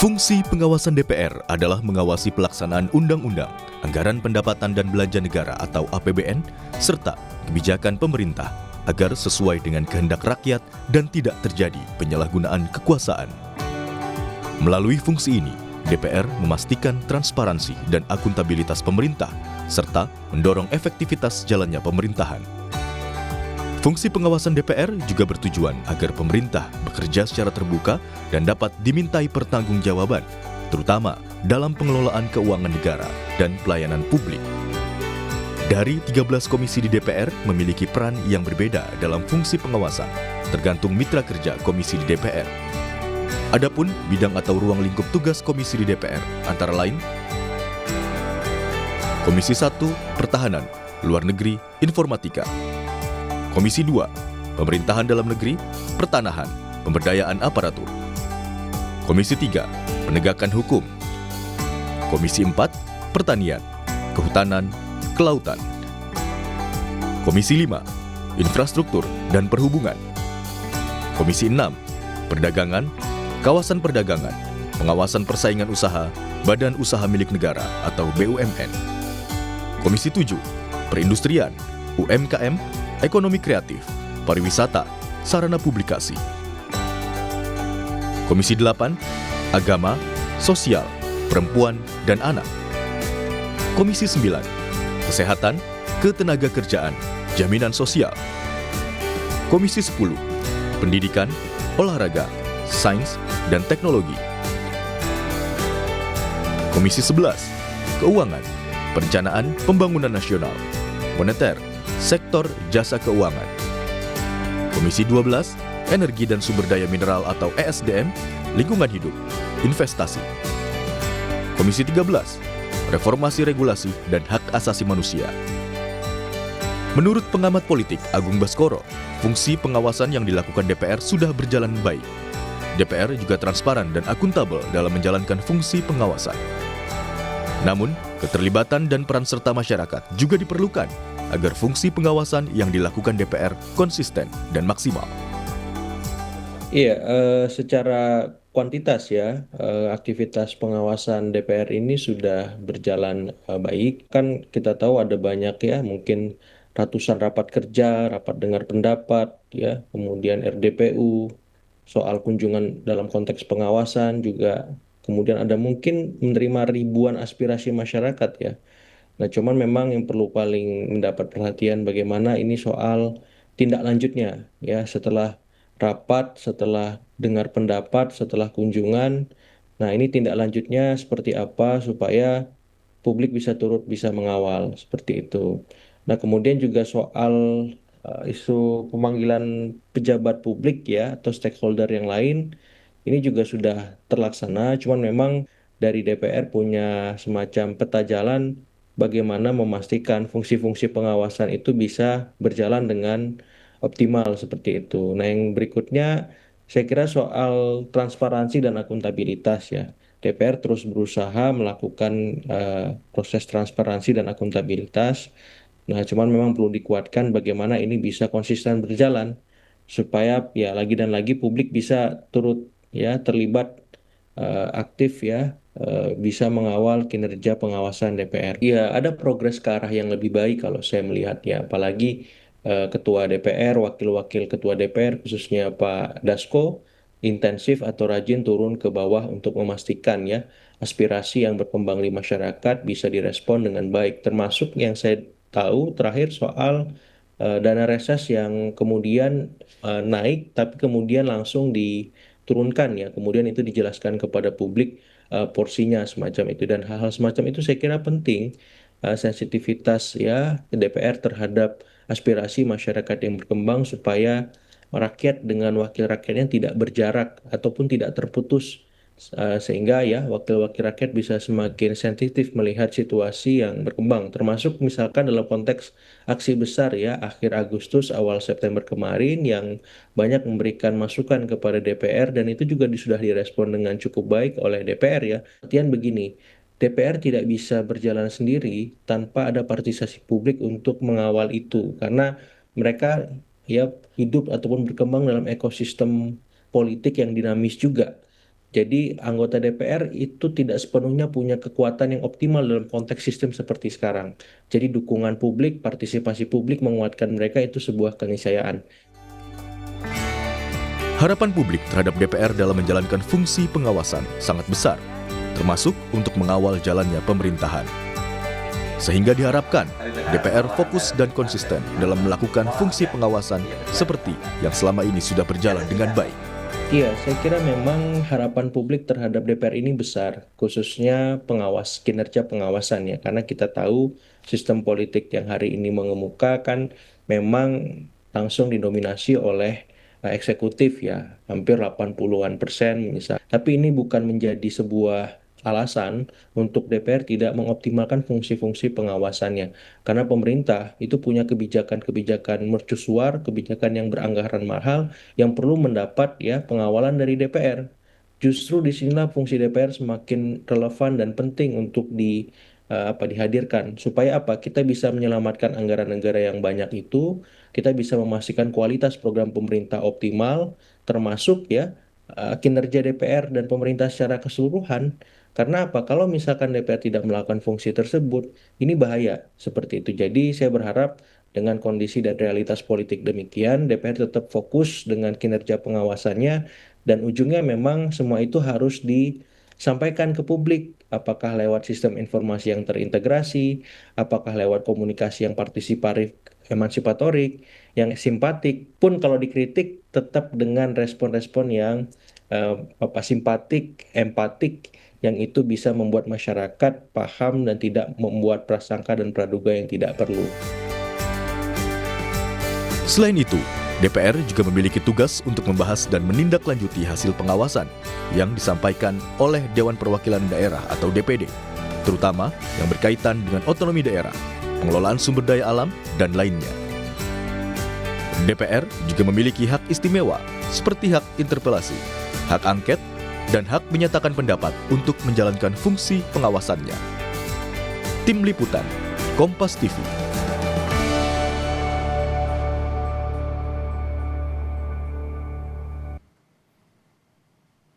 Fungsi pengawasan DPR adalah mengawasi pelaksanaan undang-undang, anggaran pendapatan dan belanja negara atau APBN, serta kebijakan pemerintah agar sesuai dengan kehendak rakyat dan tidak terjadi penyalahgunaan kekuasaan. Melalui fungsi ini, DPR memastikan transparansi dan akuntabilitas pemerintah, serta mendorong efektivitas jalannya pemerintahan. Fungsi pengawasan DPR juga bertujuan agar pemerintah bekerja secara terbuka dan dapat dimintai pertanggungjawaban, terutama dalam pengelolaan keuangan negara dan pelayanan publik. Dari 13 komisi di DPR memiliki peran yang berbeda dalam fungsi pengawasan, tergantung mitra kerja komisi di DPR. Adapun bidang atau ruang lingkup tugas komisi di DPR antara lain Komisi 1, Pertahanan, Luar Negeri, Informatika. Komisi 2, Pemerintahan Dalam Negeri, Pertanahan, Pemberdayaan Aparatur. Komisi 3, Penegakan Hukum. Komisi 4, Pertanian, Kehutanan, Kelautan. Komisi 5, Infrastruktur dan Perhubungan. Komisi 6, Perdagangan, Kawasan Perdagangan, Pengawasan Persaingan Usaha, Badan Usaha Milik Negara atau BUMN. Komisi 7, Perindustrian, UMKM, Ekonomi Kreatif, Pariwisata, Sarana Publikasi. Komisi 8, Agama, Sosial, Perempuan, dan Anak. Komisi 9, Kesehatan, Ketenagakerjaan, Jaminan Sosial. Komisi 10, Pendidikan, Olahraga, Sains, dan Teknologi. Komisi 11, Keuangan, Perencanaan Pembangunan Nasional, Moneter, Sektor Jasa Keuangan. Komisi 12, Energi dan Sumber Daya Mineral atau ESDM, Lingkungan Hidup, Investasi. Komisi 13, Reformasi Regulasi dan Hak Asasi Manusia. Menurut pengamat politik Agung Baskoro, fungsi pengawasan yang dilakukan DPR sudah berjalan baik. DPR juga transparan dan akuntabel dalam menjalankan fungsi pengawasan. Namun, keterlibatan dan peran serta masyarakat juga diperlukan agar fungsi pengawasan yang dilakukan DPR konsisten dan maksimal. Iya, secara kuantitas ya, aktivitas pengawasan DPR ini sudah berjalan baik. Kan kita tahu ada banyak ya, mungkin ratusan rapat kerja, rapat dengar pendapat, ya, kemudian RDPU, soal kunjungan dalam konteks pengawasan juga, kemudian ada mungkin menerima ribuan aspirasi masyarakat ya. Nah, cuman memang yang perlu paling mendapat perhatian bagaimana ini soal tindak lanjutnya ya setelah rapat, setelah dengar pendapat, setelah kunjungan. Nah, ini tindak lanjutnya seperti apa supaya publik bisa turut bisa mengawal seperti itu. Nah, kemudian juga soal isu pemanggilan pejabat publik ya atau stakeholder yang lain ini juga sudah terlaksana, cuman memang dari DPR punya semacam peta jalan bagaimana memastikan fungsi-fungsi pengawasan itu bisa berjalan dengan optimal seperti itu. Nah, yang berikutnya saya kira soal transparansi dan akuntabilitas ya. DPR terus berusaha melakukan proses transparansi dan akuntabilitas. Nah, cuman memang perlu dikuatkan bagaimana ini bisa konsisten berjalan supaya ya lagi dan lagi publik bisa turut ya terlibat aktif ya bisa mengawal kinerja pengawasan DPR. Ya, ada progres ke arah yang lebih baik kalau saya melihat ya, apalagi Ketua DPR, wakil-wakil Ketua DPR khususnya Pak Dasko intensif atau rajin turun ke bawah untuk memastikan ya aspirasi yang berkembang di masyarakat bisa direspon dengan baik, termasuk yang saya tahu terakhir soal dana reses yang kemudian naik tapi kemudian langsung diturunkan ya, kemudian itu dijelaskan kepada publik porsinya semacam itu, dan hal-hal semacam itu saya kira penting, sensitivitas ya DPR terhadap aspirasi masyarakat yang berkembang supaya rakyat dengan wakil rakyatnya tidak berjarak ataupun tidak terputus. Sehingga ya wakil-wakil rakyat bisa semakin sensitif melihat situasi yang berkembang, termasuk misalkan dalam konteks aksi besar ya akhir Agustus awal September kemarin yang banyak memberikan masukan kepada DPR, dan itu juga sudah direspon dengan cukup baik oleh DPR ya. Artian begini, DPR tidak bisa berjalan sendiri tanpa ada partisipasi publik untuk mengawal itu, karena mereka ya hidup ataupun berkembang dalam ekosistem politik yang dinamis juga. Jadi anggota DPR itu tidak sepenuhnya punya kekuatan yang optimal dalam konteks sistem seperti sekarang. Jadi dukungan publik, partisipasi publik menguatkan mereka itu sebuah keniscayaan. Harapan publik terhadap DPR dalam menjalankan fungsi pengawasan sangat besar, termasuk untuk mengawal jalannya pemerintahan. Sehingga diharapkan DPR fokus dan konsisten dalam melakukan fungsi pengawasan seperti yang selama ini sudah berjalan dengan baik. Iya, saya kira memang harapan publik terhadap DPR ini besar, khususnya kinerja pengawasan ya, karena kita tahu sistem politik yang hari ini mengemuka kan memang langsung didominasi oleh eksekutif ya, hampir 80-an% misal. Tapi ini bukan menjadi sebuah alasan untuk DPR tidak mengoptimalkan fungsi-fungsi pengawasannya. Karena pemerintah itu punya kebijakan-kebijakan mercusuar, kebijakan yang beranggaran mahal, yang perlu mendapat ya pengawalan dari DPR. Justru disinilah fungsi DPR semakin relevan dan penting untuk dihadirkan supaya apa kita bisa menyelamatkan anggaran negara yang banyak itu, kita bisa memastikan kualitas program pemerintah optimal, termasuk ya kinerja DPR dan pemerintah secara keseluruhan. Karena apa? Kalau misalkan DPR tidak melakukan fungsi tersebut, ini bahaya seperti itu. Jadi saya berharap dengan kondisi dan realitas politik demikian, DPR tetap fokus dengan kinerja pengawasannya dan ujungnya memang semua itu harus disampaikan ke publik. Apakah lewat sistem informasi yang terintegrasi, apakah lewat komunikasi yang partisipatif, emansipatorik, yang simpatik, pun kalau dikritik tetap dengan respon-respon yang simpatik, empatik, yang itu bisa membuat masyarakat paham dan tidak membuat prasangka dan praduga yang tidak perlu. Selain itu, DPR juga memiliki tugas untuk membahas dan menindaklanjuti hasil pengawasan yang disampaikan oleh Dewan Perwakilan Daerah atau DPD, terutama yang berkaitan dengan otonomi daerah, pengelolaan sumber daya alam, dan lainnya. DPR juga memiliki hak istimewa seperti hak interpelasi, hak angket, dan hak menyatakan pendapat untuk menjalankan fungsi pengawasannya. Tim Liputan, Kompas TV.